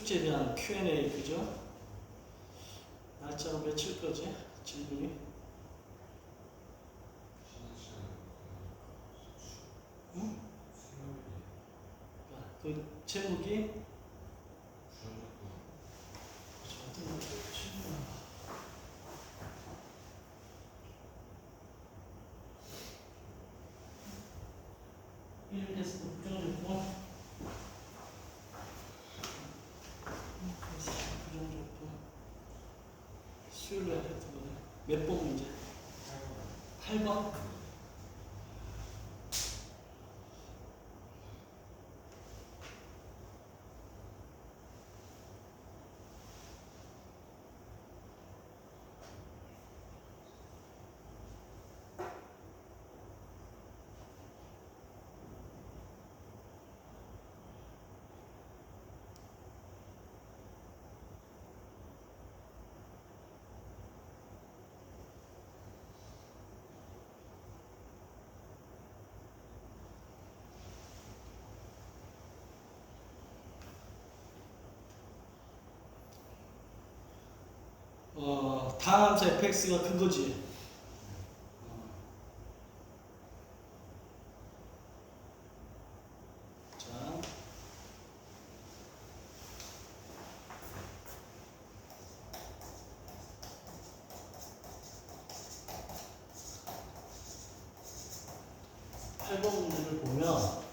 숙제에 대한 Q&A 그죠? 날짜로 며칠 거지? 질문이? 응? 그 제목이 이름에서 부정조건 부정조건 수요일에 했던 거네. 몇 번 문제? 8번? 다함수 fx가 그거지. 자, 팔 번 문제를 보면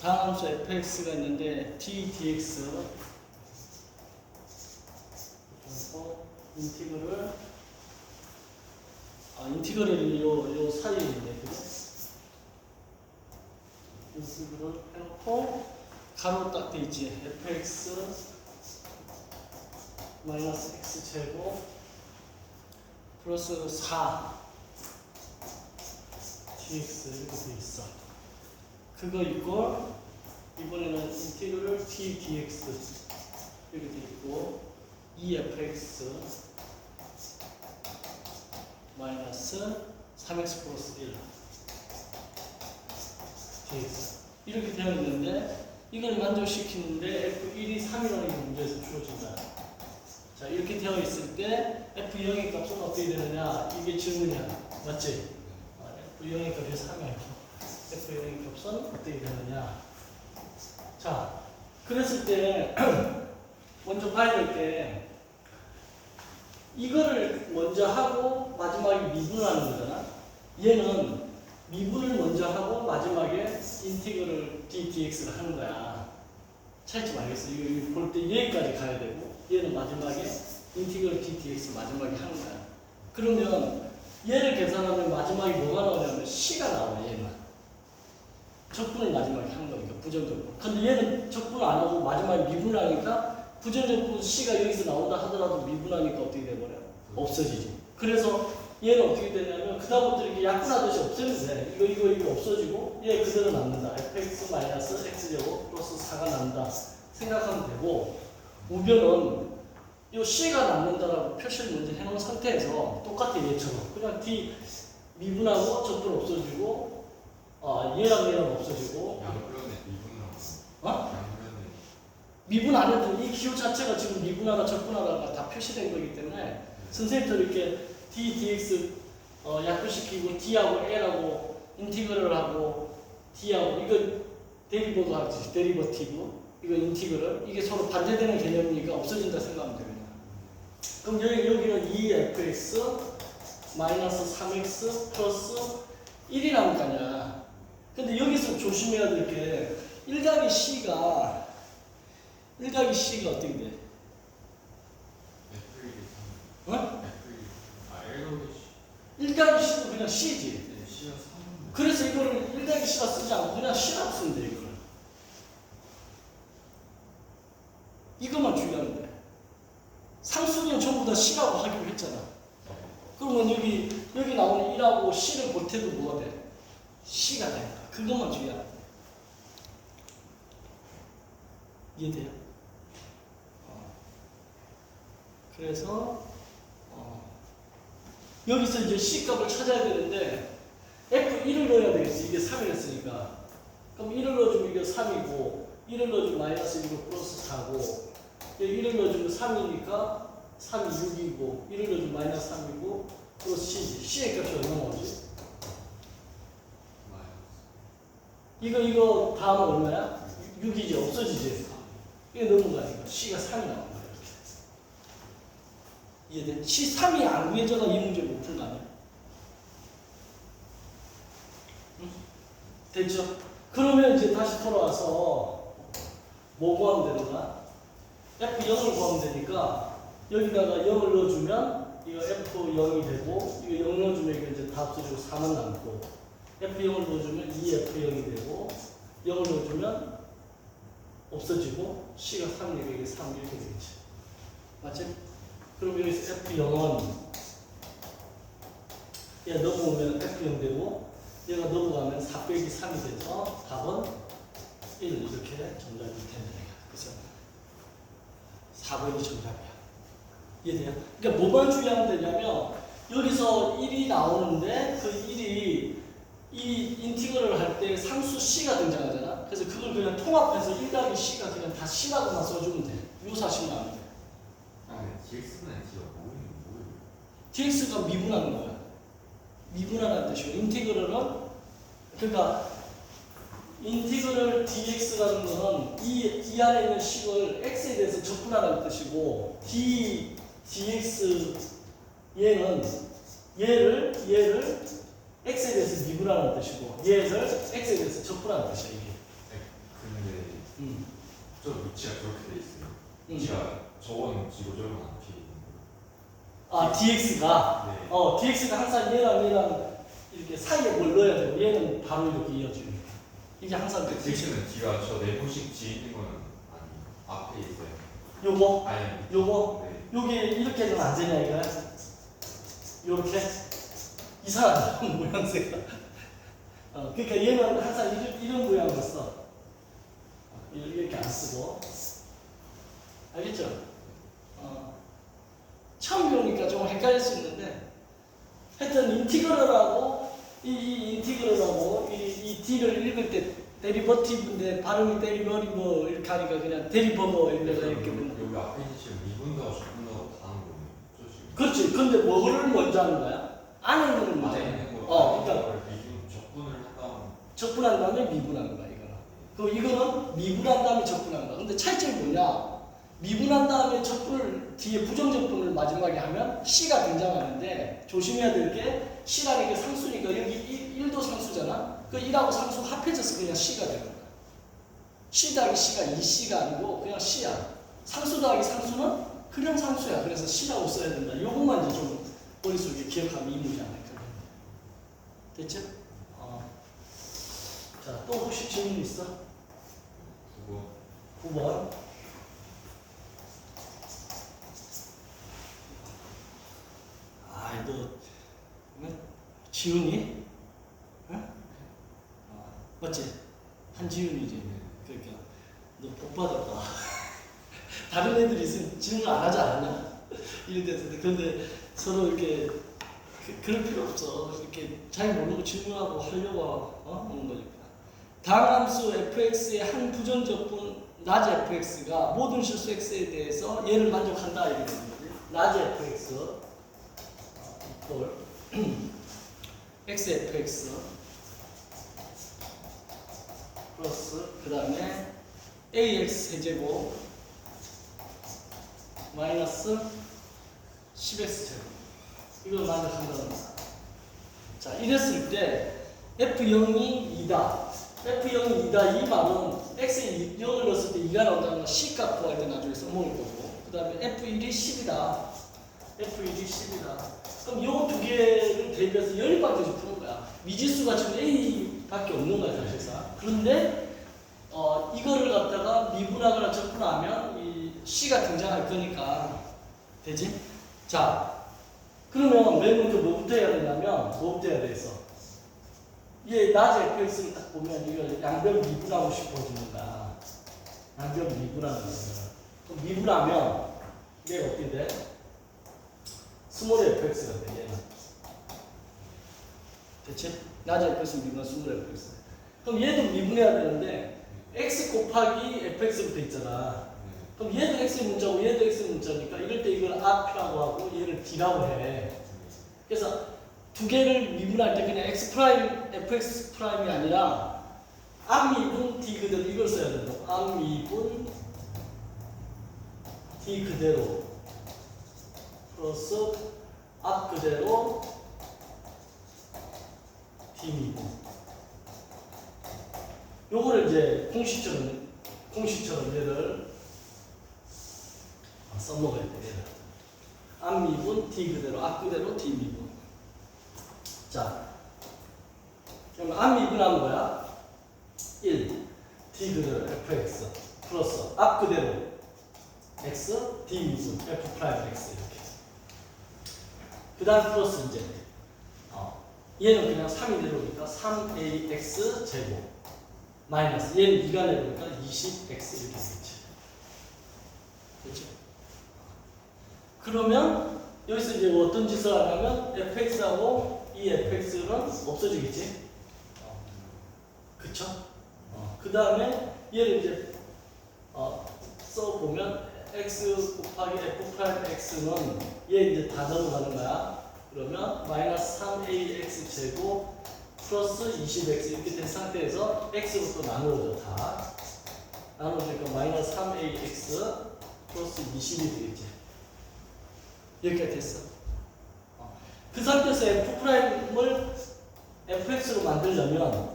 다함수 fx가 있는데 t dx 인티그럴이 요 사이에 있네, 그죠? 인티그럴 해놓고 가로 딱 돼 있지. fx 마이너스 x 제곱 플러스 4 dx 이렇게 돼 있어. 그거 이꼴 이번에는 인티그럴 t dx 이렇게 돼 있고 2fx 마이너스 3x 플러스 1 dx 이렇게 되어 있는데 이걸 만족시키는데 f1이 3이라는 게 문제에서 주어진다. 자, 이렇게 되어 있을 때 f0의 값은 어떻게 되느냐? 이게 질문이야. 맞지? f0의 값이 3이야. f0의 값은 어떻게 되느냐? 자, 그랬을 때 먼저 봐야 될 게 이거를 먼저 하고 마지막에 미분을 하는 거잖아. 얘는 미분을 먼저 하고 마지막에 인티그럴 dx를 하는 거야. 차이점 알겠어? 이거 볼 때 얘까지 가야 되고 얘는 마지막에 인티그럴 dx 마지막에 하는 거야. 그러면 얘를 계산하면 마지막에 뭐가 나오냐면 c가 나와. 얘는 적분을 마지막에 하는 거니까 부정적분. 근데 얘는 적분을 안 하고 마지막에 미분을 하니까 부정적분 c가 여기서 나온다 하더라도 미분하니까 어떻게 돼버려? 없어지지. 그래서 얘는 어떻게 되냐면 그다음부터 이렇게 약분하듯이 없애면 돼. 이거 없어지고 얘 그대로 남는다. fx 마이너스 x제곱 플러스 4가 남는다 생각하면 되고, 우변은 이 c가 남는다라고 표시를 먼저 해놓은 상태에서 똑같아. 얘처럼 그냥 d 미분하고 적분 없어지고 얘랑 없어지고 미분 안 해도 이 기호 자체가 지금 미분하다 적분하다가 다 표시된 거기 때문에 선생님도 이렇게 d, dx 약분시키고 d하고 l하고 인티그럴하고 d하고 이거 데리버도 하지. 데리버티브 이거 인티그럴 이게 서로 반대되는 개념이니까 없어진다 생각하면 되거든요. 그럼 여기는 2fx 마이너스 3x 플러스 1이 나올 거 아니야. 근데 여기서 조심해야 될 게 1-c가 어떻게 돼? 어? 1-c도 그냥 c지. 그래서 이거를 1-c가 쓰지 않고 그냥 c라고 쓰면 돼. 이것만 주의하면 돼. 상수는 전부 다 c라고 하기로 했잖아. 그러면 여기 나오는 1하고 c를 못해도 뭐가 돼? c가 되니까. 그것만 주의하면 돼. 이해돼요? 그래서 여기서 이제 C 값을 찾아야 되는데 F1을 넣어야 되겠지. 이게 3이었으니까. 그럼 1을 넣어주면 이게 3이고 1을 넣어주면 마이너스 1이고 플러스 4고 1을 넣어주면 3이니까 3이 6이고 1을 넣어주면 마이너스 3이고 플러스 C지. C의 값이 얼마 나오지? 이거 다음은 얼마야? 6이지. 없어지지. 이게 넘은 거 아니까 C가 3이 나온 거야. 이렇게. 이해돼? C 3이 안 구해져가 이 문제 못 푼 거 아니야? 응? 됐죠? 그러면 이제 다시 돌아와서 뭐 구하면 되는가? F0을 구하면 되니까 여기다가 0을 넣어주면 이거 F0이 되고 이거 0 넣어주면 이거 이제 다 없어지고 4만 남고 F0을 넣어주면 2F0이 되고 0을 넣어주면 없어지고 C가 3이니까 이게 3 이렇게 되겠지. 맞지? 그럼 여기서 F0은 얘 넘어오면 F0 되고 얘가 넘어가면 4 빼기 3이 돼서 답은 1 이렇게 정답이 되는 거야. 그래서 4번이 정답이야. 이해돼요? 그러니까 뭐만 주의하면 되냐면 여기서 1이 나오는데 그 1이 이 인티그럴을 할 때 상수 C가 등장하잖아. 그래서 그걸 그냥 통합해서 1 더하기 C가 그냥 다 C라고만 써주면 돼. 요사식만 하면 돼. DX는 X가 뭐예요? DX가 미분하는 거야. 미분하는 뜻이고 인티그럴은 그러니까 인티그럴 dx라는 거는 이 안에 있는 식을 x에 대해서 접근하라는 뜻이고 dx 얘는 얘를 x에 대해서 미분하는 뜻이고 얘를 x에 대해서 접근하는 뜻이야 이게. 근데 저 위치가 그렇게 돼 있어요. 위치가 저건 지고 저건 안 피해 있는 거예요. 아 dx가 네. dx가 항상 얘랑 이렇게 사이에 뭘 넣어야 되고 얘는 바로 이렇게 이어지는 거야. 이게 항상 그 X는 뒤가 저 네모식 뒤에 있는 거는 아니에요. 앞에 있어요. 요거 아니 요거 네. 여기 이렇게 해서는 안 되냐 이거야? 요렇게 이상하다 모양새가. 그러니까 얘는 항상 이런 모양으로 써. 이렇게 안 쓰고. 알겠죠? 처음 배우니까 좀 헷갈릴 수 있는데 하여튼 인티그럴하고 이 인티그럴하고 이 D를 읽을 때 데리버티브인데 발음이 데리버리버 이렇게 하니까 그냥 데리버버 이래서 이렇게 보는 여기 앞에 있는 지금 미분다고 적분다고 다 하는 거예요. 저 지금 그렇지. 근데 뭐를 먼저 하는 거야? 안에 있는 걸 먼저 안에 하는 있는 거야. 거 그러니까 미분 적분을 한 다음 적분한 다음에 미분하는 거야 이거는. 그럼 이거는 미분한 다음에 적분하는 거야. 근데 차이점이 뭐냐? 미분한 다음에 적분을 뒤에 부정적분을 마지막에 하면 C가 등장하는데 조심해야 될 게 C라는 게 상수니까 여기 1도 상수잖아. 그 1하고 상수 합해져서 그냥 C가 되는 거야. C 더하기 C가 2C가 아니고 그냥 C야. 상수 더하기 상수는 그냥 상수야. 그래서 C라고 써야 된다. 요것만 이제 좀 머릿속에 기억하면 이 문제 안 할거야. 됐죠? 자, 또 혹시 질문 있어? 그거 9번. 너 지훈이? 응? 맞지? 한지훈이지. 그러니까 너 복 받았다. 다른 애들이 있으면 질문 안 하지 않았냐? 이런 데서 근데 서로 이렇게 그럴 필요 없어. 이렇게 잘 모르고 질문하고 하려고 하는 거니까. 다음 함수 fx의 한 부정적분 라지 fx가 모든 실수 x에 대해서 얘를 만족한다 이렇게 되는 거지. 라지 fx xfx 플러스 그 다음에 ax 세제곱 마이너스 10x 제곱 이걸 만족한다는 거야. 자 이랬을 때 f0이 2다 f0이 2다 이 말은 x에 0을 넣었을 때 2가 나온다는 건 c값 구할 때 나중에 써먹을 거고 그 다음에 f1이 10이다 f1이 10이다 그럼 요 두 개를 대비해서 열받게서 푸는 거야. 미지수가 지금 A밖에 없는 거야, 사실상. 그런데, 이거를 갖다가 미분하거나 적분하면 이 C가 등장할 거니까. 되지? 자, 그러면 맨 먼저 뭐부터 해야 되냐면, 뭐부터 해야 되겠어? 얘 낮에 fx를 딱 보면 이걸 양변 미분하고 싶어지는 거야. 양변 미분하는 거야. 그럼 미분하면, 얘가 어떻게 돼? 스몰 fx가 돼, 얘는. 됐지? 낮에 fx는 미분한 스몰 fx. 그럼 얘도 미분해야 되는데, x 곱하기 fx부터 있잖아. 네. 그럼 얘도 x 문자고 얘도 x 문자니까 이럴 때 이걸 앞이라고 하고 얘를 d라고 해. 그래서 두 개를 미분할 때 그냥 x 프라임 fx 프라임이 아니라 앞미분 d 그대로 이걸 써야 된다. 앞미분 d 그대로 플러스 앞 그대로 d 미분. 요거를 이제 공식처럼 얘를 써먹어야 돼. 얘를 앞미분 d 그대로 앞 그대로 d 미분. 자, 그러면 앞미분 하는 거야. 1 d 그대로 fx 플러스 앞 그대로 x d 미분 f 프라임 x 이렇게. 그 다음 플러스 이제 얘는 그냥 3이 내려오니까 3ax 제곱 마이너스 얘는 2가 내려오니까 20x 이렇게 되겠지. 그렇죠? 그러면 여기서 이제 어떤 짓을 하냐면 fx하고 이 fx는 없어지겠지. 그쵸? 그 다음에 얘를 이제 써보면 x 곱하기 f 프라임 x는 얘 이제 다 넘어가는 거야. 그러면 마이너스 3ax 제곱 플러스 20x 이렇게 된 상태에서 x로 또 나누어져. 다 나누어지니까 마이너스 3ax 플러스 20이 되겠지. 여기까지 됐어. 그 상태에서 f 프라임을 fx로 만들려면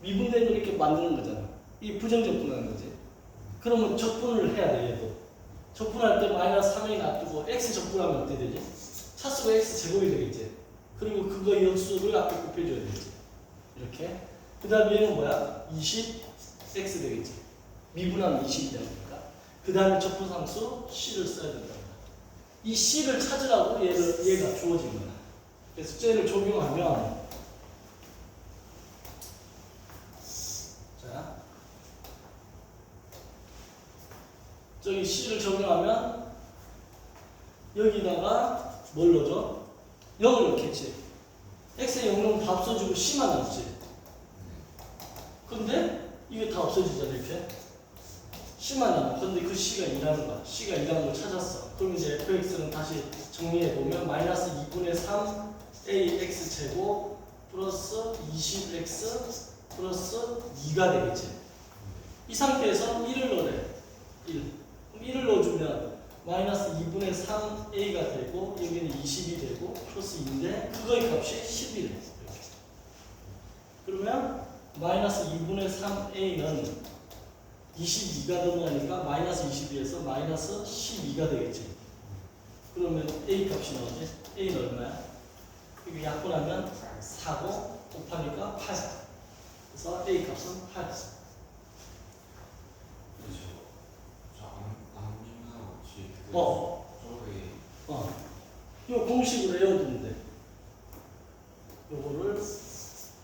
미분된 걸 이렇게 만드는 거잖아. 이 부정적분하는 거지. 그러면 적분을 해야 돼. 얘도 적분할 때 마이너스 3이 놔두고 x 적분하면 어떻게 되지? 차수가 x 제곱이 되겠지. 그리고 그거 역수를 앞에 곱해줘야 되겠지. 이렇게. 그 다음에 얘는 뭐야? 20x 되겠지. 미분하면 20이 되니까. 그 다음에 적분상수 c를 써야 된다. 이 c를 찾으라고 얘가 주어진 거야. 그래서 쟤를 적용하면 자 저기 c를 적용하면 여기다가 뭘 넣어줘? 0을 넣겠지. x에 0은 다 없어지고 c만 남지. 근데 이게 다 없어지잖아. 이렇게 c만 남아. 근데 그 c가 2라는 거야. c가 2라는 걸 찾았어. 그럼 이제 fx는 다시 정리해보면 마이너스 2분의 3 ax 제곱 플러스 20x 플러스 2가 되겠지. 이 상태에서 1을 넣으래. 1. 그럼 1을 넣어주면 마이너스 2분의 3a가 되고 여기는 20이 되고 플러스 2인데 그거의 값이 10이래. 이렇게. 그러면 마이너스 2분의 3a는 22가 넘어가니까 마이너스 22에서 마이너스 12가 되겠지. 그러면 a 값이 나오지. a는 얼마야? 이거 약분하면 4고 곱하니까 8. 그래서 a 값은 8. 요 공식으로 외워두면 돼. 요거를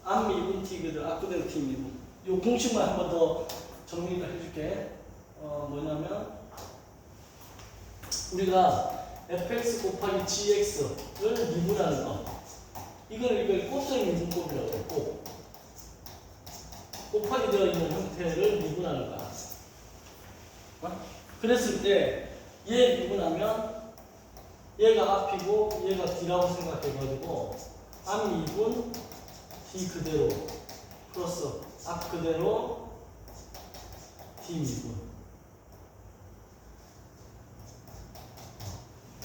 앞미분 t 그대로 앞그대로 t 미분. 요 공식만 한 번 더 정리를 해줄게. 뭐냐면 우리가 fx 곱하기 gx를 미분하는 거. 이걸 곱셈 미분법이라고 했고 곱하기 되어 있는 형태를 미분하는 거야. 그랬을 때 얘 미분하면 얘가 앞이고 얘가 d라고 생각해가지고 앞미분 d 그대로 플러스 앞 그대로 d 미분.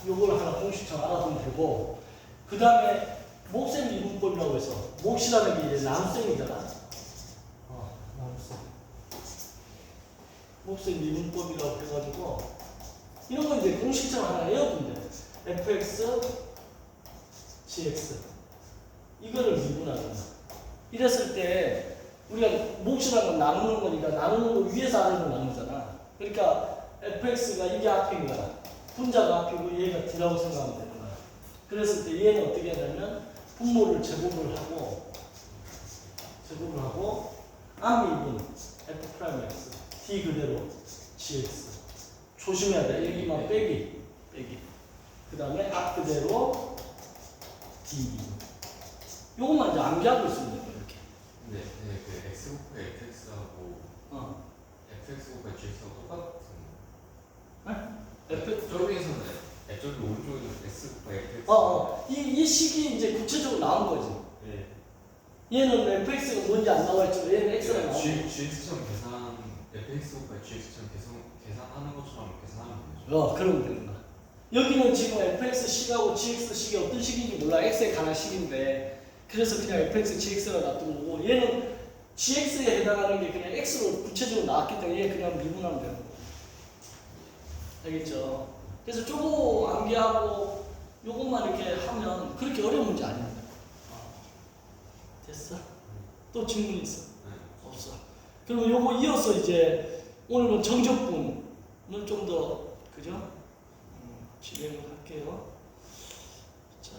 요걸 하나 공식처럼 알아두면 되고 그 다음에 몫셈 미분법이라고 해서 몫이라는 게 이제 남셈이잖아. 남셈. 몫셈 미분법이라고 해가지고 이런 건 이제 공식처럼 하나 외워두면 돼. fx, gx 이거를 미분하는 거야. 이랬을 때 우리가 몫이라는 건 나누는 거니까 나누는 거 위에서 아래로 나누잖아. 그러니까 fx가 이게 앞인 거야. 분자가 앞이고 얘가 d라고 생각하면 되는 거야. 그랬을 때 얘는 어떻게 하냐면 분모를 제곱을 하고 앞미분 f'x d 그대로 gx 조심해야 돼. 여기만 빼기. 그 다음에 앞 그대로 d. 요것만 이제 암기하고 있으면 돼요. 이렇게. 네, 그 x x 곱하기 fx하고 어. fx 곱하기 gx하고 똑같은. F 저기에서는 저기 오른쪽에서 x 곱하기 fx. 이 식이 이제 구체적으로 나온 거지. 네. 얘는 fx가 뭔지 안 나와 있지만 얘는 x가 나와. gx처럼 계산 fx 곱하기 gx처럼 계산하는 것처럼 계산하면 되죠. 그러면 되는 거야. 여기는 지금 fx식하고 gx식이 어떤 식인지 몰라. x에 관한 식인데 그래서 그냥 fx, gx가 놔둔 거고 얘는 gx에 해당하는 게 그냥 x로 구체적으로 나왔기 때문에 얘 그냥 미분하면 되는 거야. 알겠죠? 그래서 저거 암기하고 요것만 이렇게 하면 그렇게 어려운 문제 아닙니다. 됐어? 또 질문 있어? 네. 없어. 그러면 요거 이어서 이제 오늘은 정적분을 좀 더 그죠? 진행을 할게요. 자.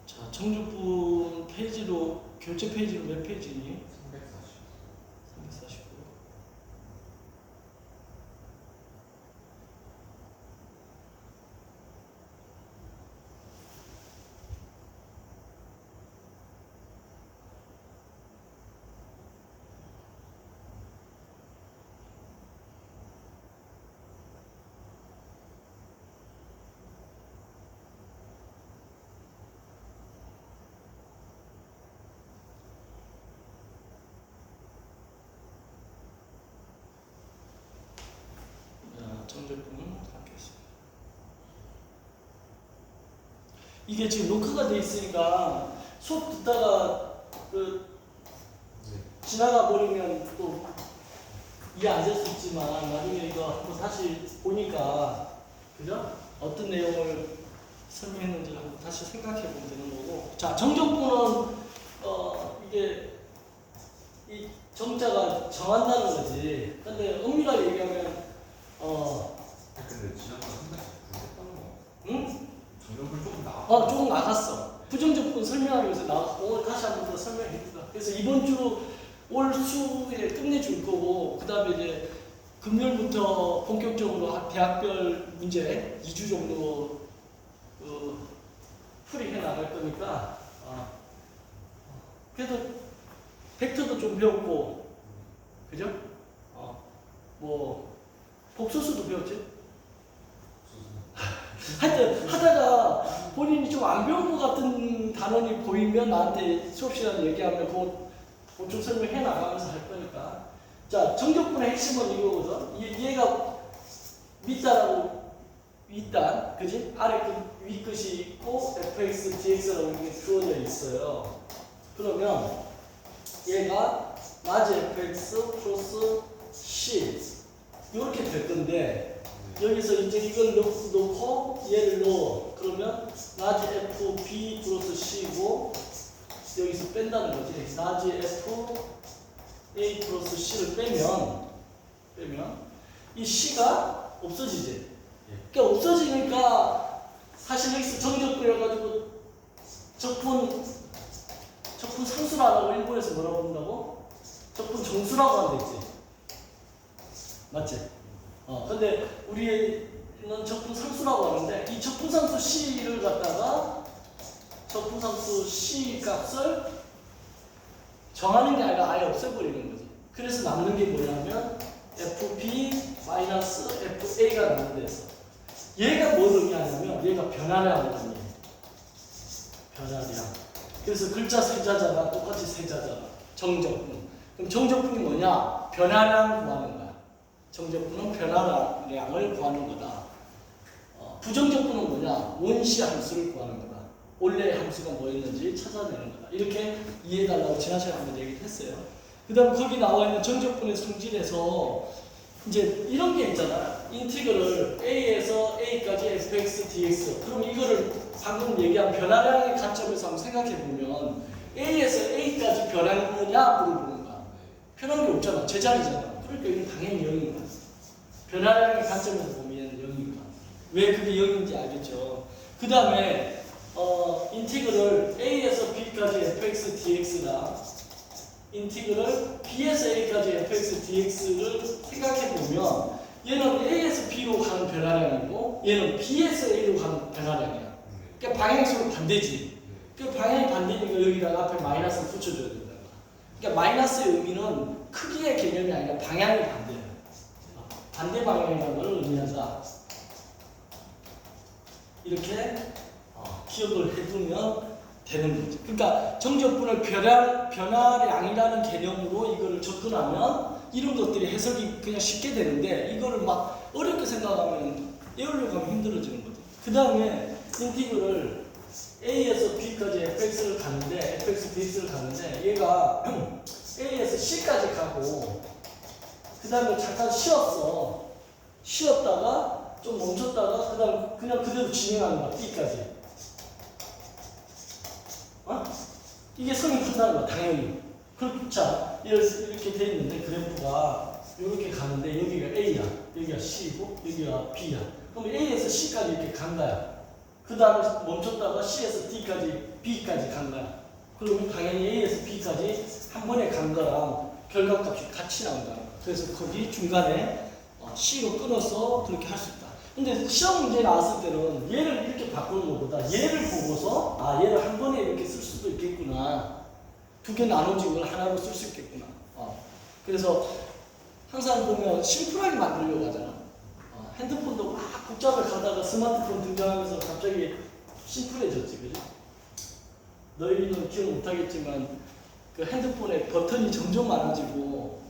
자, 정적분 페이지로 교재 페이지로 몇 페이지니? 340. 349. 정적분을 하겠습니다. 이게 지금 녹화가 돼 있으니까 수업 듣다가 그 네. 지나가 버리면 또 이해 안 될 수 있지만 나중에 이거 한번 다시 보니까 그죠? 어떤 내용을 설명했는지 한번 다시 생각해 보면 되는 거고. 자, 정적분은 이게 이 정자가 정한다는 거지. 근데 엄밀하게 얘기하면 근데 지난번에 340 불렸던 거. 응? 정적분 조금 나와. 조금 나갔어. 부정적분 설명하기 위해서 나갔고 오늘 다시 한 번 더 설명해 줄까. 그래서 이번 주 올 수에 끝내줄 거고 그 다음에 이제 금요일부터 본격적으로 대학별 문제 2주 정도 풀이해 나갈 거니까 그래도 벡터도 좀 배웠고 그죠? 뭐 복소수도 배웠지? 하여튼 하다가 본인이 좀 안 배운 것 같은 단원이 보이면 나한테 수업 시간에 얘기하면 그거 보충 설명해 나가면서 할 거니까. 자, 정적분의 핵심은 이거거든. 얘가 밑단하고 윗단, 그지? 아래 끝, 위 끝이 있고 fx, dx라고 이렇게 주어져 있어요. 그러면 얘가 라지 fx 플러스 c 이렇게 될 건데 여기서 이제 이걸 넣고 얘를 넣어. 그러면 라지 f b 플러스 c고 여기서 뺀다는 거지. 라지 f a 플러스 c를 빼면 이 c가 없어지지. 그러니까 없어지니까 사실 여기서 정적분이어가지고 적분 상수라고 일본에서 뭐라고 부른다고? 적분 정수라고 하면 되지. 맞지? 근데 우리는 적분 상수라고 하는데 이 적분 상수 c를 갖다가 적분 상수 c 값을 정하는 게 아니라 아예 없애버리는 거지. 그래서 남는 게 뭐냐면 fb-fa가 남는데 얘가 뭘 의미하냐면 얘가 변화량을 의미해. 변화량. 그래서 글자 세자잖아. 똑같이 세자잖아. 정적분. 그럼 정적분이 뭐냐? 변화량 구하는 거야. 정적분은 변화량을 구하는 거다. 부정적분은 뭐냐? 원시 함수를 구하는 거다. 원래 함수가 뭐였는지 찾아내는 거다. 이렇게 이해해달라고 지난 시간에 한번 얘기를 했어요. 그 다음 거기 나와 있는 정적분의 성질에서 이제 이런 게 있잖아. 인티그럴 a에서 a까지 fx dx. 그럼 이거를 방금 얘기한 변화량의 관점에서 한번 생각해 보면 A에서 A까지 변했느냐 물어보는 거야. 변한 게 없잖아. 제자리잖아. 그러니까 이건 당연히 0인 거야. 변화량의 관점에서 보면 0인 거야. 왜 그게 0인지 알겠죠? 그 다음에 인티그럴 A에서 B까지 fx dx나 인티그럴 B에서 A까지 fx dx를 생각해 보면 얘는 A에서 B로 가는 변화량이고 얘는 B에서 A로 가는 변화량이야. 그러니까 방향성은 반대지. 그 방향이 반대니까 여기다가 앞에 마이너스를 붙여줘야 된다. 그러니까 마이너스의 의미는 크기의 개념이 아니라 방향이 반대야. 반대 방향이라는 걸 의미한다. 이렇게 기억을 해두면 되는 거죠. 그러니까 정적분을 변화량이라는 개념으로 이거를 접근하면 이런 것들이 해석이 그냥 쉽게 되는데 이거를 막 어렵게 생각하면 외우려고 하면 힘들어지는 거죠. 그 다음에 인티그를 A에서 B까지 fx를 가는데 fx dx를 가는데 얘가 A에서 C까지 가고 그 다음에 잠깐 쉬었다가 좀 멈췄다가 그 다음 그냥 그대로 진행하는 거야. B까지. 이게 성이 큰다는 거야. 당연히. 자, 이렇게 돼 있는데 그래프가 이렇게 가는데 여기가 A야. 여기가 C고 여기가 B야. 그럼 A에서 C까지 이렇게 간 거야. 그 다음에 멈췄다가 C에서 D까지 B까지 간 거야. 그러면 당연히 A에서 B까지 한 번에 간 거랑 결과값이 같이 나온다. 그래서 거기 중간에 C로 끊어서 그렇게 할 수 있다. 근데 시험 문제 나왔을 때는 얘를 이렇게 바꾸는 것보다 얘를 보고서 얘를 한 번에 이렇게 쓸 수도 있겠구나. 두 개 나눠진 걸 하나로 쓸 수 있겠구나. 그래서 항상 보면 심플하게 만들려고 하잖아. 핸드폰도 막 복잡하게 가다가 스마트폰 등장하면서 갑자기 심플해졌지, 그지? 너희는 기억 못하겠지만 그 핸드폰에 버튼이 점점 많아지고,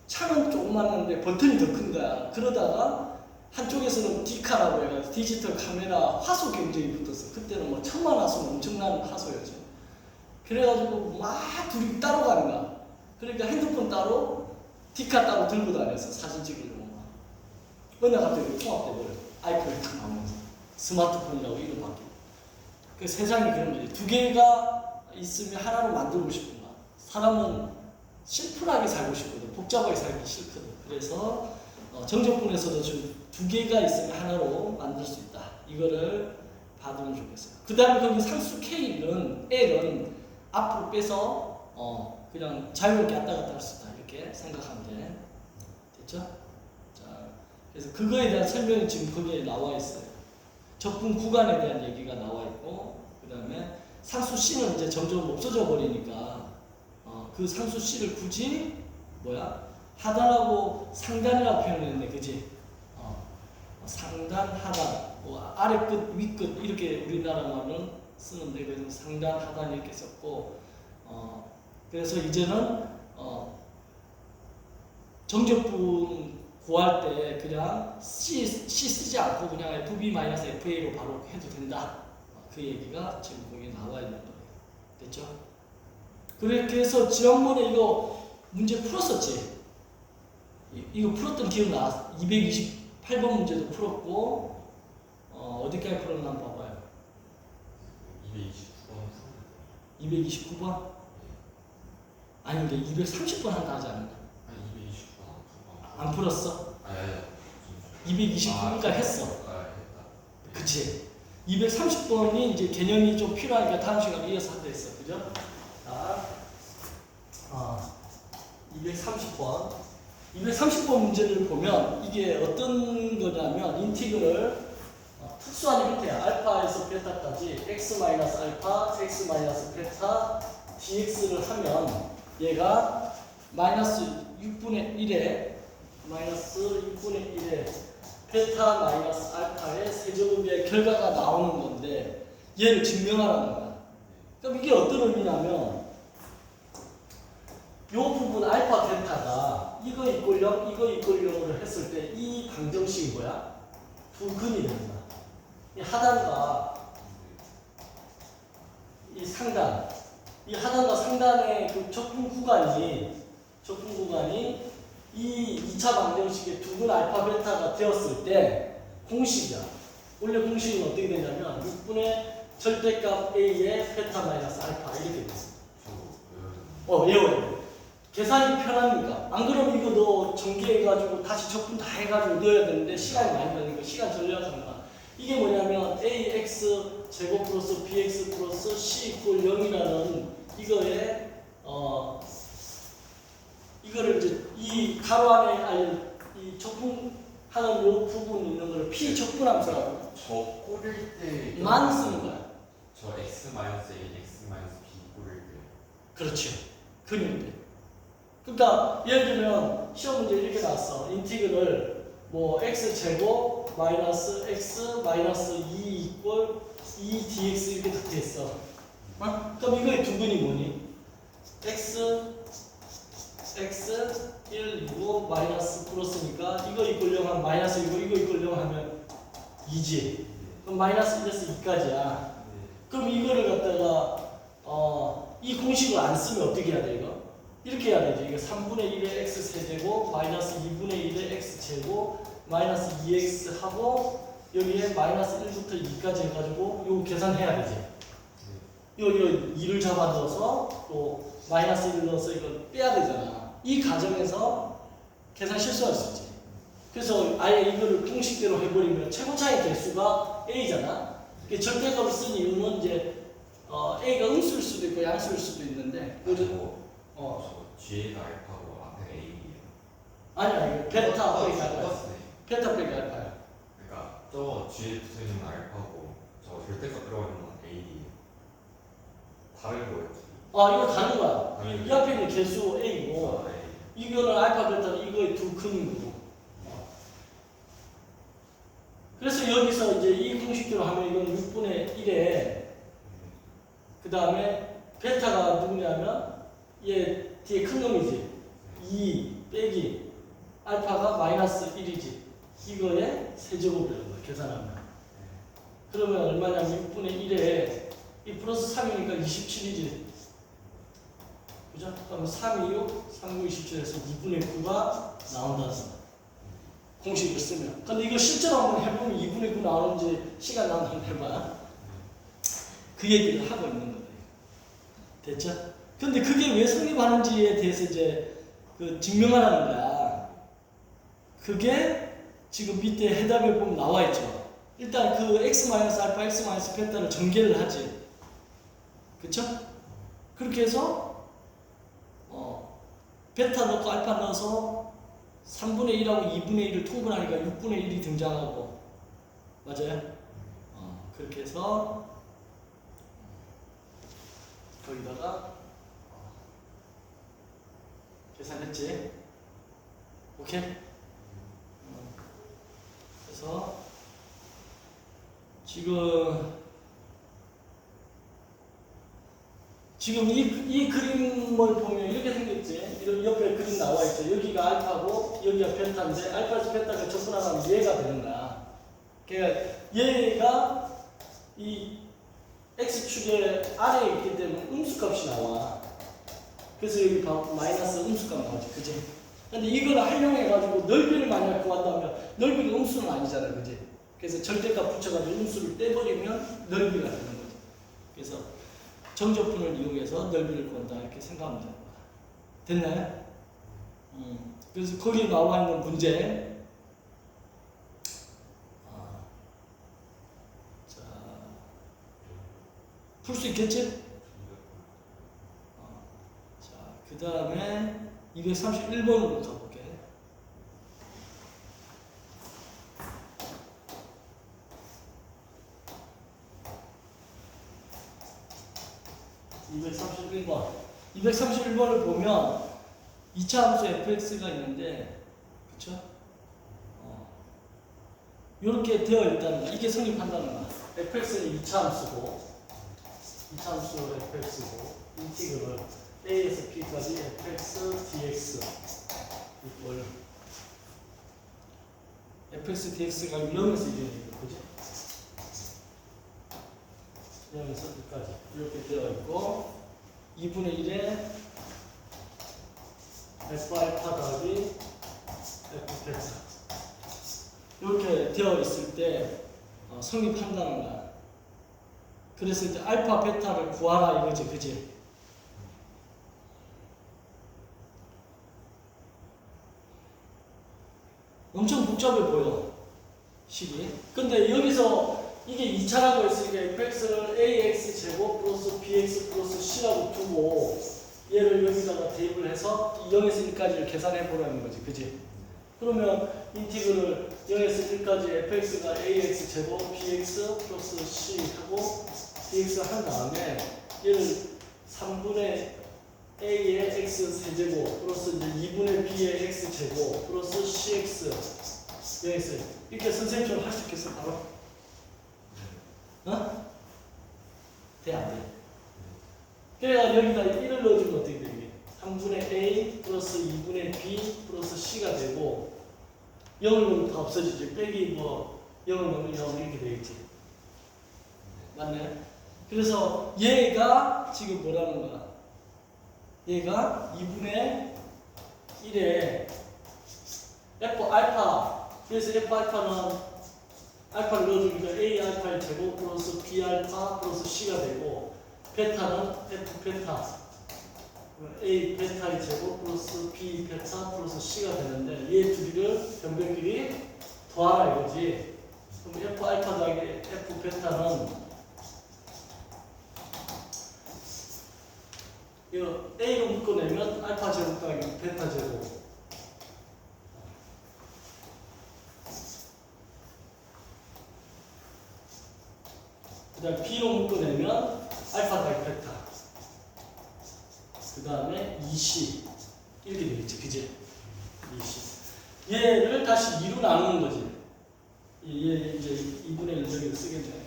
차는 조그만한데 버튼이 더 큰 거야. 그러다가 한쪽에서는 디카라고 해가지고 디지털 카메라 화소 경쟁이 붙었어. 그때는 뭐 1000만 화소는 엄청난 화소였죠. 그래가지고 막 둘이 따로 가는 거야. 그러니까 핸드폰 따로, 디카 따로 들고 다녔어. 사진 찍으려고. 어느 갑자기 통합돼버려. 아이폰이 탁 나오면서. 스마트폰이라고 이름 바뀌고. 그 세상이 그런 거지. 두 개가 있으면 하나로 만들고 싶은 거야. 사람은 심플하게 살고 싶거든. 복잡하게 살기 싫거든. 그래서 정적분에서도 두 개가 있으면 하나로 만들 수 있다. 이거를 봐두면 좋겠어요. 그 다음에 거기 상수 K는, L은 앞으로 빼서 그냥 자유롭게 왔다 갔다 할 수 있다. 이렇게 생각하면 돼. 됐죠? 자, 그래서 그거에 대한 설명이 지금 거기에 나와 있어요. 적분 구간에 대한 얘기가 나와 있고, 그 다음에 상수 C는 이제 점점 없어져 버리니까 그 상수 C를 굳이 하단하고 상단이라고 표현했는데, 그지? 상단, 하단, 아래 끝, 위 끝 이렇게 우리나라 말은 쓰는데 그래서 상단, 하단 이렇게 썼고, 그래서 이제는 정적분 구할 때 그냥 C 쓰지 않고 그냥 FB-FA로 바로 해도 된다. 그 얘기가 지금 거기에 나와 있는 거예요. 됐죠? 그렇게 해서 지난번에 이거 문제 풀었었지? 이거 풀었던 기억나? 228번 문제도 풀었고, 어디까지 풀었나 한번 봐봐요. 229번 229번? 아니, 근데 230번 한다 하지 않았나? 아니 229번 안 풀었어? 아니 229번까지 했어. 했다. 그치? 230번이 이제 개념이 좀 필요하니까 다음 시간에 이어서 하도록 했어. 그죠? 자, 230번. 230번 문제를 보면 이게 어떤 거냐면 인티그럴 특수한 형태야. 알파에서 베타까지 x-알파, x-베타 dx를 하면 얘가 마이너스 6분의 1에 베타 마이너스 알파의 세제곱의 결과가 나오는 건데 얘를 증명하라는 거야. 그럼 이게 어떤 의미냐면 이 부분 알파 베타가 이거 이꼴 0, 이거 이꼴 0을 했을 때 이 방정식이 뭐야? 두 근이 된다. 이 하단과 이 상단, 이 하단과 상단의 그 적분 구간이 이 2차 방정식의 두 근 알파 베타가 되었을 때 공식이야. 원래 공식은 어떻게 되냐면 6분의 절대값 A의 베타 마이너스 알파 이렇게 돼요. 외워야 돼. 계산이 편하니까. 안 그러면 이거 너 전개해가지고 다시 적분 다 해가지고 넣어야 되는데 시간이 많이 걸리니까 시간 절약하는 거야. 이게 뭐냐면 ax 제곱 플러스 bx 플러스 c 이퀄 0이라는 이거에 이거를 이제 이 가로 안에 아니 이 적분하는 요 부분 있는 걸 피적분함수라고 저 꼬릴 때 만 쓰는 거야. 저 x 마이너스 a, x 마이너스 b 꼬릴 때 그렇죠. 그리면 돼. 그러니까 예를 들면 시험 문제 이렇게 나왔어. 인티그를 뭐 x 제곱 마이너스 x 마이너스 2 이퀄 2 dx 이렇게 다 됐어. 그럼 이거의 두근이 뭐니? x 1 2고 마이너스 플러스니까 이거 이퀄 0 하면 마이너스 1고 이거 이퀄 0 하면 2지. 그럼 마이너스 1에서 2까지야. 그럼 이거를 갖다가 이 공식을 안 쓰면 어떻게 해야 돼 이거? 이렇게 해야 되지. 이거 3분의 1의 x 세제곱 마이너스 2분의 1의 x 제곱 마이너스 2x 하고 여기에 마이너스 1부터 2까지 해가지고 이거 계산해야 되지. 이거 2를 잡아 넣어서 또 마이너스 1을 넣어서 이거 빼야 되잖아. 이 과정에서 계산 실수할 수 있지. 그래서 아예 이거를 공식대로 해버리면 최고차의 개수가 a잖아. 절대값을 쓴 이유는 이제 a가 음수일 수도 있고 양수일 수도 있는데 저 뒤에가 알파고 앞에 a예요. 아니야 이거 베타 빼기 알파야. 똑같네. 베타 빼기 알파야. 그러니까 저 뒤에 붙어 있는 건 알파고 저 절대값 들어가 있는 건 a예요. 다른 거였지. 이거 다른 거야. 당연히. 이 앞에 있는 개수 a고 아, A. 이거는 알파 베타는 이거의 두 큰 거고. 그래서 여기서 이제 이 공식대로 하면 이건 6분의 1에 그 다음에 베타가 누구냐면 얘 뒤에 큰 놈이지. 2 빼기 알파가 마이너스 1이지. 이거에 세제곱이라는 거야 계산하면. 그러면 얼마냐면 6분의 1에 이 플러스 3이니까 27이지. 그죠? 그러면 3, 2, 6, 3, 9, 27에서 2분의 9가 나온다는 거야. 공식을 쓰면. 근데 이거 실제로 한번 해보면 2분의 9 나오는지 시간 나면 한번 해봐. 그 얘기를 하고 있는 거예요. 됐죠? 근데 그게 왜 성립하는지에 대해서 이제 그 증명하라는 거야. 그게 지금 밑에 해답에 보면 나와 있죠. 일단 그 x 마이너스 알파, x 마이너스 베타를 전개를 하지. 그쵸? 그렇게 해서 베타 넣고 알파 넣어서 3분의 1하고 2분의 1을 통분하니까 6분의 1이 등장하고 맞아요? 그렇게 해서 거기다가 계산했지? 오케이? 그래서 지금 이 그림을 보면 이렇게 생겼지? 이런 옆에 그림 나와 있죠. 여기가 알파고 여기가 베타인데 알파에서 베타가 접근하면 얘가 되는 거야. 그러니까 얘가 이 x축의 아래에 있기 때문에 음수값이 나와. 그래서 여기 마이너스 음수값 나오지, 그지? 근데 이걸 활용해가지고 넓이를 만약 구한다면 넓이가 음수는 아니잖아, 그지? 그래서 절대값 붙여가지고 음수를 떼버리면 넓이가 되는 거지. 그래서 정적분을 이용해서 넓이를 구한다 이렇게 생각하면 되는 거야. 됐나요? 그래서 거기 나와 있는 문제. 자, 풀 수 있겠지? 자, 그 다음에 231번으로 가볼게. (231번) 231번을 보면 2차 함수 fx가 있는데, 그쵸? 이렇게 되어 있다는 거, 이게 성립한다는 거야. fx는 2차 함수고, 2차 함수 fx고, 인티그럴 a에서 b까지 fx dx 이걸 fx dx가 유형에서 이루어지고, 그지? 유형에서 b까지 이렇게 되어 있고, 2분의 1에 f 알파 더하기 f 베타 이렇게 되어 있을 때 성립한다는 거야. 그래서 이제 알파, 베타를 구하라 이거지, 그지? 엄청 복잡해 보여, 식이. 근데 여기서 이게 2차라고 했으니까 fx를 ax 제곱 플러스 bx 플러스 c라고 두고 얘를 여기다가 대입을 해서 0에서 1까지를 계산해 보라는 거지, 그지? 그러면 인티그를 0에서 1까지 fx가 ax 제곱 bx 플러스 c 하고 dx 한 다음에 얘를 3분의 a의 x 세제곱 플러스 이제 2분의 b의 x 제곱 플러스 cx 0x 이렇게 선생님처럼 할 수 있겠어 바로? 어? 돼 안 돼? 그래야 여기다 1을 넣어주면 어떻게 돼 이게? 3분의 a 플러스 2분의 b 플러스 c가 되고 0을 넣으면 다 없어지지. 빼기 뭐 0을 넣으면 0 이렇게 되겠지. 맞네. 그래서 얘가 지금 뭐라는 거야? 얘가 2분의 1에 f 알파. 그래서 f 알파는 알파를 넣어주니까 a 알파의 제곱 플러스 b 알파 플러스 c가 되고 베타는 f 베타 a 베타의 제곱 플러스 b 베타 플러스 c가 되는데 얘 둘이를 변별끼리 더하라 이거지. 그럼 f 알파 더하기 f 베타는 이거 a로 묶어내면 알파 제곱 더하기 베타 제곱 그 다음 b로 묶어내면 알파 더하기 베타 그 다음에 2c 이렇게 되겠지, 그지? 2c 얘를 다시 2로 나누는 거지. 얘 이제 2분의 1 여기다 쓰겠네.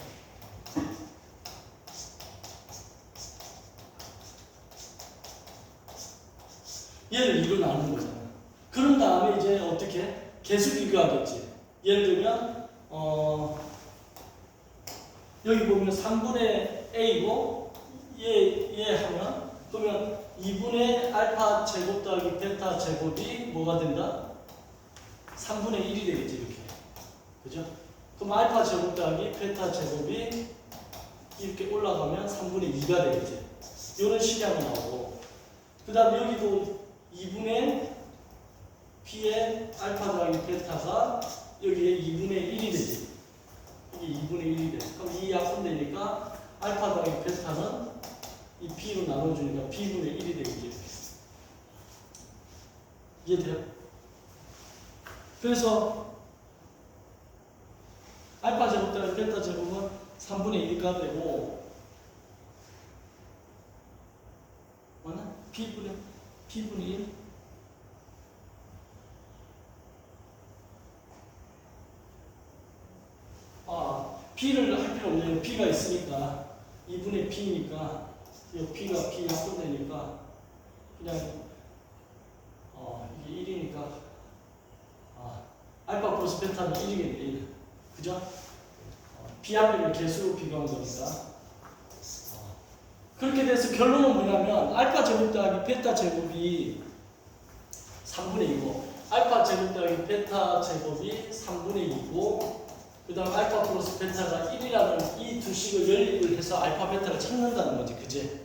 얘를 2로 나누는 거잖아. 그런 다음에 이제 어떻게? 계수 비교하겠지. 예를 들면 여기 보면 3분의 a고 얘 하면 그러면 2분의 알파 제곱 더하기 베타 제곱이 뭐가 된다? 3분의 1이 되겠지 이렇게. 그죠? 그럼 알파 제곱 더하기 베타 제곱이 이렇게 올라가면 3분의 2가 되겠지. 이런 식량이 나오고 그 다음 여기도 2분의 b의 알파 더하기 베타가 여기에 2분의 1이 되지. 이게 2분의 1이 돼. 그럼 이 약분되니까 알파 더하기 베타는 이 b로 나눠주니까 b분의 1이 되겠지. 이해돼요? 그래서 알파 제곱 더하기 베타 제곱은 3분의 1가 되고 맞나? b분의 1 b를 할 필요 없네요. b가 있으니까 2분의 b니까 이 b가 b 약분되니까 그냥 이게 1이니까 알파 플러스 베타는 1이겠네. 1. 그죠? b 앞에는 개수로 비교한 거니까 그렇게 돼서 결론은 뭐냐면 알파 제곱 더하기 베타 제곱이 3분의 2고 알파 제곱 더하기 베타 제곱이 3분의 2고 그 다음 알파 플러스 베타가 1이라는 이 두 식을 연립을 해서 알파 베타를 찾는다는 거지. 그지?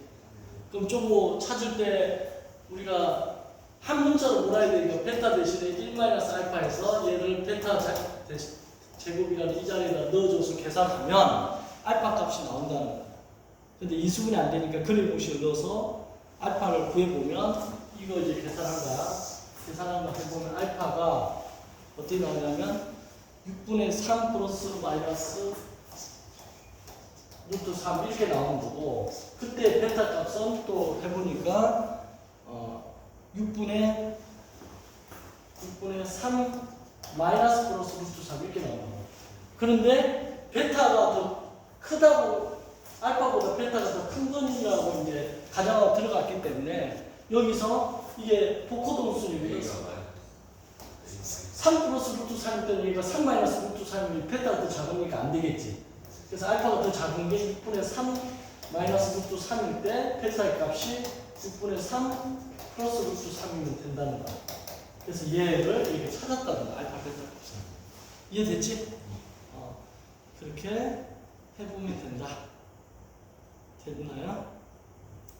그럼 좀 뭐 찾을 때 우리가 한 문자로 몰아야 되니까 베타 대신에 1 마이너스 알파에서 얘를 베타 제곱이라는 이 자리에다 넣어줘서 계산하면 알파 값이 나온다는 거야. 근데 인수분이 안 되니까 그래 공식을 넣어서 알파를 구해보면 이거 이제 계산한 거야. 계산한 거 해보면 알파가 어떻게 나오냐면 6분의 3 플러스 마이너스 루트 3 이렇게 나오는 거고 그때 베타 값은 또 해보니까 6분의 3 마이너스 플러스 루트 3 이렇게 나오는 거고 그런데 베타가 더 크다고 알파보다 베타가 더 큰 거라고 이제 가정하고 들어갔기 때문에 여기서 이게 복호동순이거든. 3 플러스 루트 3일 때는 얘가 3 마이너스 루트 3이면 베타가 더 작으니까 안 되겠지. 그래서 알파가 더 작은 게 6분의 3 마이너스 루트 3일 때 베타의 값이 6분의 3 플러스 루트 3이면 된다는 거야. 그래서 얘를 이렇게 찾았다는 거야. 알파 베타 값을. 이해됐지? 그렇게 해보면 된다. 됐나요?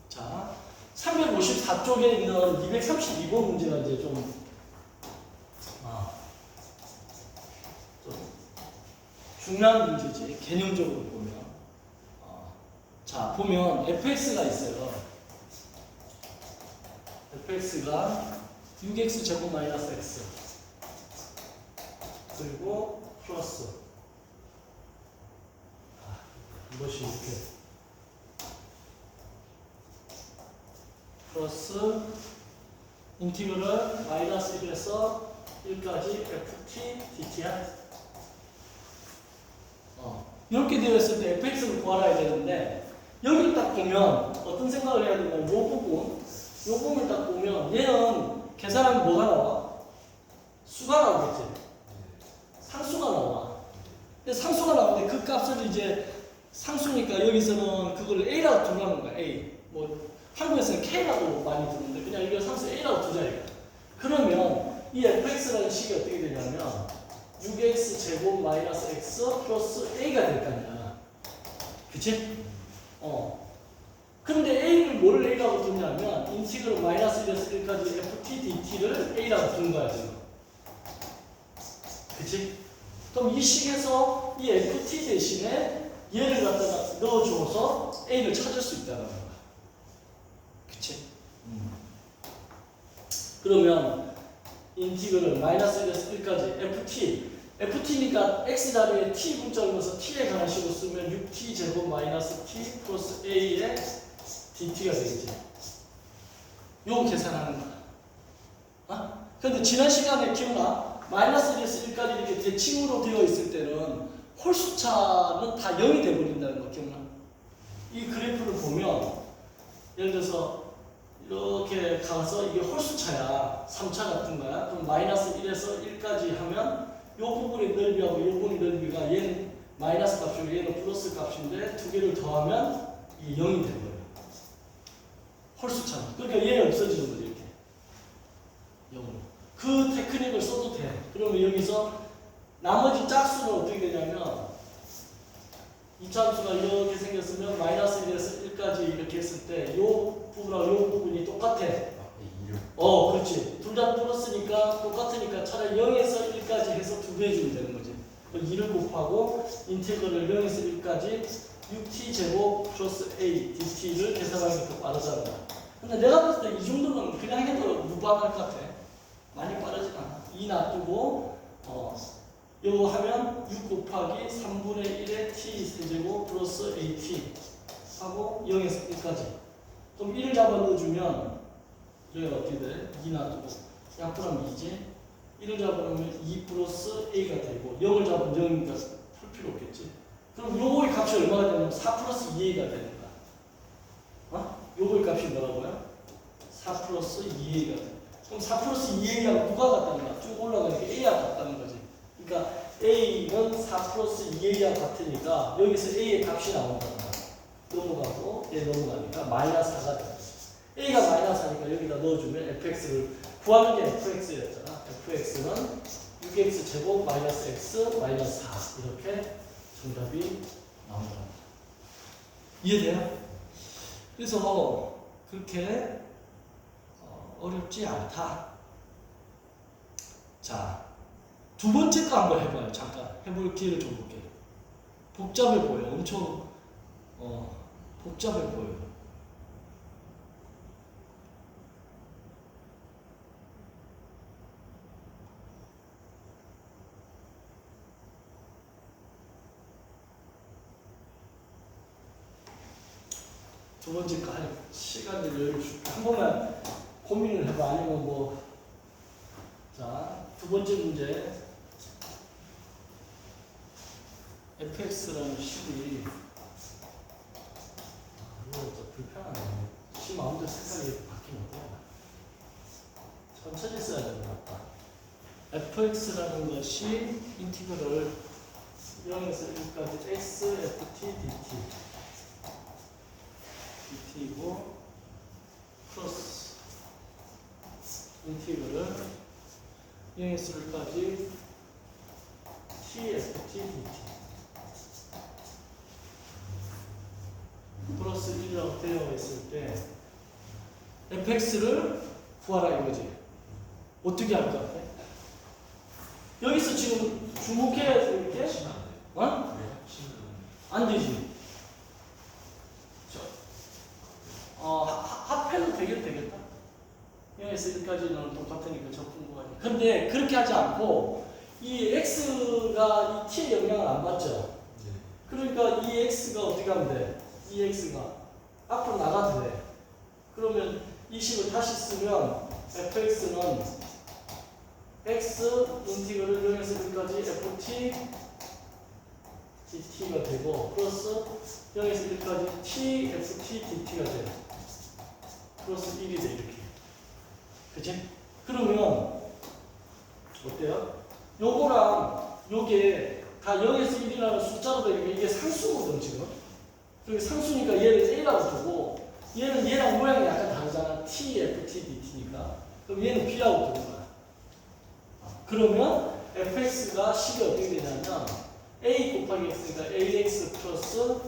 자, 354쪽에 있는 232번 문제가 이제 좀 중요한 문제지. 개념적으로 보면. 자, 보면 fx가 있어요. fx가 6x 제곱 마이너스 x 그리고 플러스 이것이 이렇게 플러스 인티그럴 마이너스 1에서 1까지 ft dt야. 이렇게 되어 있을 때 fx를 구하라 되는데 여기를 딱 보면 어떤 생각을 해야 되냐면 요 부분을 딱 보면 얘는 계산하면 뭐가 나와? 수가 나오겠지. 상수가 나와. 근데 상수가 나오는데 그 값을 이제 상수니까 여기서는 그걸 a라고 두라는 거야. a. 뭐 한국에서는 k라고 많이 두는데 그냥 이걸 상수 a라고 두자 이거. 그러면 이 fx라는 식이 어떻게 되냐면 6x 제곱 마이너스 x 플러스 a가 될 거 아니야. 그치? 근데 a를 뭐를 a라고 두냐면 인티그럴 마이너스 1에서 1까지 ft dt를 a라고 둔 거야 지금. 그치? 그럼 이 식에서 이 ft 대신에 얘를 갖다가 넣어줘서 a를 찾을 수 있다는 거야. 그치? 그러면 인티그럴 마이너스 1에서 1까지 ft니까 x 자리에 t 문자를 넣어서 t에 관한 식으로 쓰면 6t 제곱 마이너스 t 플러스 a의 dt가 되겠지. 요거 계산하는 거야. 근데 지난 시간에 기억나? 마이너스 1에서 1까지 이렇게 대칭으로 되어 있을 때는 홀수차는 다 0이 되어버린다는 거 기억나? 이 그래프를 보면 예를 들어서 이렇게 가서 이게 홀수차야. 3차 같은 거야. 그럼 마이너스 1에서 1까지 하면 요 부분의 넓이하고 요 부분의 넓이가 얘는 마이너스 값이고 얘는 플러스 값인데 두 개를 더하면 이게 0이 되거든요. 홀수차는. 그러니까 얘는 없어지는 거죠. 이렇게. 0으로. 그 테크닉을 써도 돼. 그러면 여기서 나머지 짝수는 어떻게 되냐면 이 짝수가 이렇게 생겼으면 마이너스 1에서 1까지 이렇게 했을 때 요 부분하고 요 부분이 똑같아. 그렇지. 둘 다 플러스니까 똑같으니까 차라리 0에서 1까지 해서 두 배 해주면 되는 거지. 2를 곱하고 인테그럴 0에서 1까지 6t 제곱 플러스 a dt를 계산하는 게 더 빠르잖아. 근데 내가 봤을 때 이 정도는 그냥 해도 무방할 것 같아. 많이 빠르진 않아. 2 놔두고 요거 하면 6 곱하기 3분의 1의 t 세제곱 플러스 at 하고 0에서 1까지. 그럼 1을 잡아 넣어주면 여기가 어떻게 돼? 2 놔두고 약분하면 2지. 1을 잡아놓으면 2 플러스 a가 되고 0을 잡으면 0이니까 풀 필요 없겠지. 그럼 요거의 값이 얼마가 되냐면 4 플러스 2a가 되는 거야. 요거의 값이 뭐라고요? 4 플러스 2a가 돼. 그럼 4 플러스 2a하고 누가 같다는 거야? 쭉 올라가니까 a와 같다는 거지. 그러니까 a는 4 플러스 2a와 같으니까 여기서 a의 값이 나온다는 거야. 넘어가고 얘 넘어가니까 마이너스 4가 돼. a가 마이너스 4니까 여기다 넣어주면 fx를 구하는 게 fx였잖아. fx는 6x 제곱 마이너스 x 마이너스 4 이렇게 정답이 나온다. 이해돼요? 그래서 그렇게 어렵지 않다. 자, 두 번째 거 한번 해봐요. 잠깐 해볼 기회를 좀 볼게요. 복잡해 보여. 엄청 복잡해 보여. 두 번째 거 할 시간을 여유 줄게. 한 번만 고민을 해봐. 아니면 뭐. 자, 두 번째 문제. fx라는 식이 이거 좀 불편하네. 시 마음대로 색깔이 바뀌면 어떡해. 천천히 써야 되는 것 같다. fx라는 것이 인티그럴 0에서 1까지 x, ft, dt dt이고 플러스 인티그럴 0에서 1까지 t, ft, dt 1이라고 되어 있을 때 fx를 구하라 이거지. 어떻게 할 것 같아? 여기서 지금 주목해야 될 게 합치면 안 돼요. 어? 왜 합치면 안 되지. 저 합해도 되겠다. 0에서 1까지는 똑같으니까 적분구하니. 근데 그렇게 하지 않고 이 x가 이 t의 영향을 안 받죠. 네. 그러니까 이 x가 어떻게 하면 돼? 이 x가 앞으로 나가도 돼. 그러면 이 식을 다시 쓰면 fx는 x 인티그럴 0에서 1까지 ft dt가 되고 플러스 0에서 1까지 t ft dt가 돼. 플러스 1이 돼 이렇게. 그치? 그러면 어때요? 요거랑 요게 다 0에서 1이라는 숫자로 되니까 이게 상수거든 지금. 그게 상수니까 얘를 A라고 두고 얘는 얘랑 모양이 약간 다르잖아. T, F, T, DT니까. 그럼 얘는 B라고 두는 거야. 그러면 fx가 식이 어떻게 되냐면 A 곱하기 x가 ax 플러스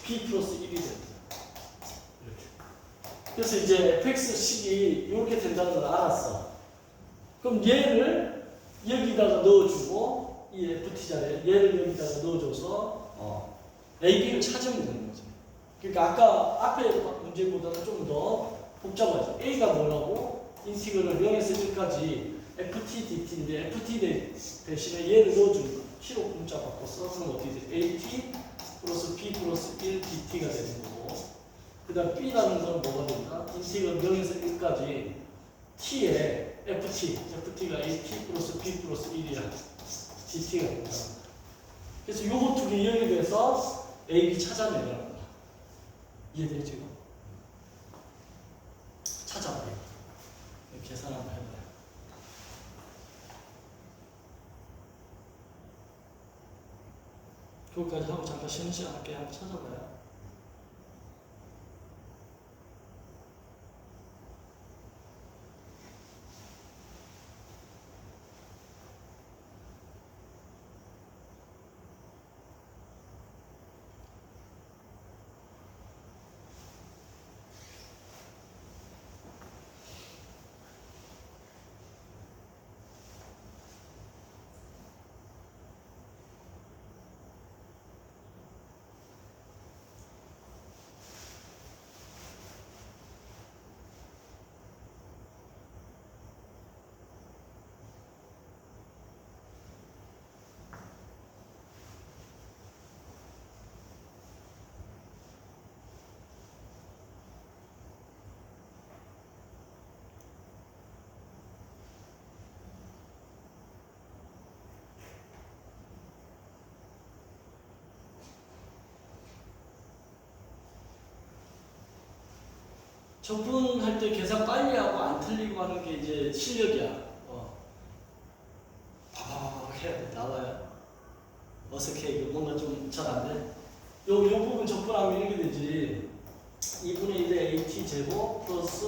b 플러스 1이 됩니다. 이렇게. 그래서 이제 fx 식이 이렇게 된다는 걸 알았어. 그럼 얘를 여기다가 넣어주고 이 ft 자리에 얘를 여기다가 넣어줘서 a, b를 찾으면 되는 거지. 그러니까 아까 앞에 문제보다는 좀 더 복잡하죠. a가 뭐라고? 인티그럴 0에서 1까지 ft dt인데 ft 대신에 얘를 넣어주는 거야. t로 문자 바꿔서 그럼 어떻게 돼? at 플러스 b 플러스 1 dt가 되는 거고 그 다음 b라는 건 뭐가 된다? 인티그럴 0에서 1까지 t에 ft가 at 플러스 b 플러스 1이야. dt가 된다. 그래서 요거 두 개 연결해서 a, b 찾아내는 거야. 이해돼요 지금? 찾아봐요. 계산 한번 해봐요. 그거까지 하고 잠깐 쉬는 시간 할게. 한번 찾아봐요. 접근할 때 계산 빨리 하고 안 틀리고 하는 게 이제 실력이야. 해야 돼. 나와요. 어색해. 이거 뭔가 좀 잘 안 돼. 요 부분 접근하면 이렇게 되지. 2분의 1의 at 제곱 플러스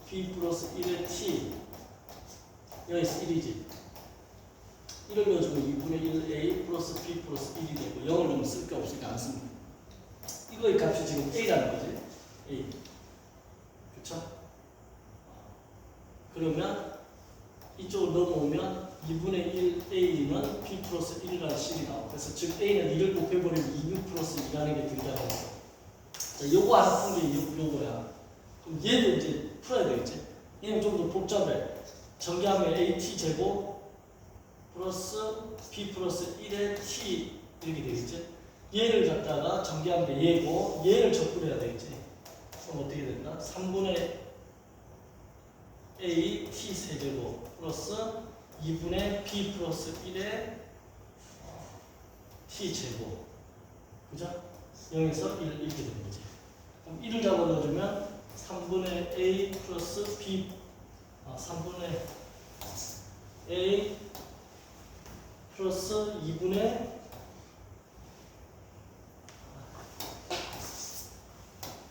b 플러스 1의 t 여기서 1이지. 1을 넣어주면 2분의 1 a 플러스 b 플러스 1이 되고 0을 넣으면 쓸 게 없으니까 안 씁니다. 이거의 값이 지금 a라는 거지. a. 그쵸? 그러면 이쪽으로 넘어오면 2분의 1 a는 b 플러스 1이라는 식이 나와. 그래서 즉 a는 2를 곱해버리면 2b 플러스 2라는 게 등장하는 거야. 자, 요거 하나 푼 게 요거야. 그럼 얘도 이제 풀어야 되겠지? 얘는 좀 더 복잡해. 전개하면 at 제곱 플러스 b 플러스 1의 t 이렇게 되겠지? 얘를 갖다가 전개하면 게 얘고 얘를 적분해야 되겠지? 그럼 어떻게 된다? 3분의 a t 세제곱 플러스 2분의 b 플러스 1의 t 제곱. 그죠? 0에서 1 이렇게 되는 거지. 그럼 1을 잡아 넣어주면 3분의 a 플러스 b 3분의 a 플러스 2분의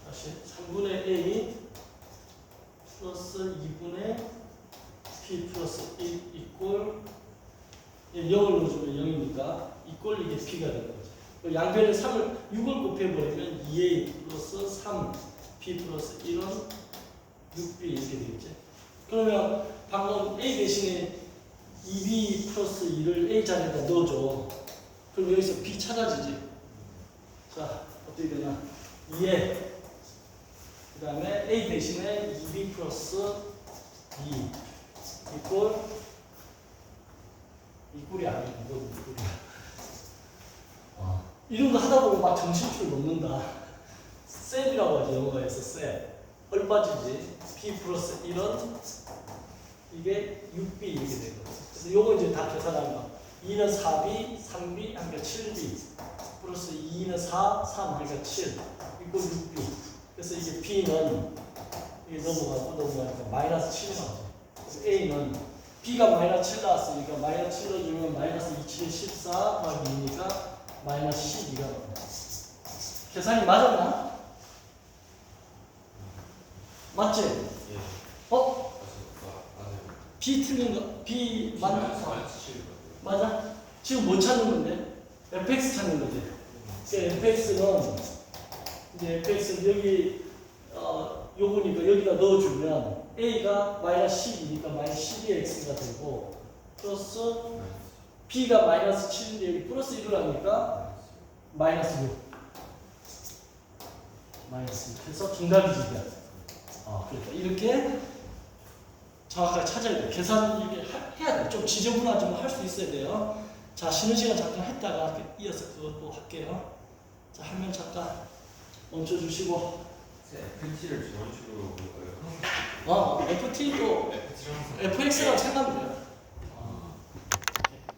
다시 3분의 a 플러스 2분의 b 플러스 1 이꼴 0을 넣어주면 0이니까 이꼴 이게 b가 되는 거죠. 양변에 6을 곱해버리면 2a 플러스 플러스 3, B 플러스 1은 6B 이렇게 되겠지. 그러면 방금 A 대신에 2B 플러스 2를 A 자리에다 넣어줘. 그럼 여기서 B 찾아지지. 자, 어떻게 되나? 2에 그 다음에 A 대신에 2B 플러스 2 이꼴이 아니야. 이거 이꼴이야. 이런 거 하다 보면 막 정신줄 놓는다. 셋이라고 하지, 영어에서 셋. 얼빠지지. B 플러스 1은 이게 6B 이렇게 되거든. 그래서 요거 이제 다 계산하면 2는 4B, 3B, 하니까 7B. 플러스 2는 4, 3 하니까 7. 이꼴 6B. 그래서 이게 B는 이게 넘어가니까 마이너스 7이 나오죠. 그래서 A는 B가 마이너스 7 나왔으니까 마이너스 7 넣어주면 마이너스 27, 14 더하기 2니까 마이너스 12가 나옵니다. 계산이 맞았나? 맞지? 예. 어? 맞아요. B 틀린 거, B 맞나? 마이너스 7. 맞아? 지금 뭐 찾는 건데? fx 찾는 거지. 그러니까 fx는 이제 fx는 여기 요거니까 여기다 넣어주면 a가 마이너스 12니까 마이너스 12x가 되고 플러스 b가 마이너스 7인데 여기 플러스 1을 하니까 마이너스 6. 마이너스 6 해서 정답이지. 그러니까 이렇게 정확하게 찾아야 돼. 계산 이렇게 해야 돼. 좀 지저분하지만 할 수 있어야 돼요. 자, 쉬는 시간 잠깐 했다가 이어서 그것도 할게요. 자, 화면 잠깐 멈춰주시고. FT를 지원식으로 볼까요? FT도 FT 항상 fx라고 생각하면 돼요.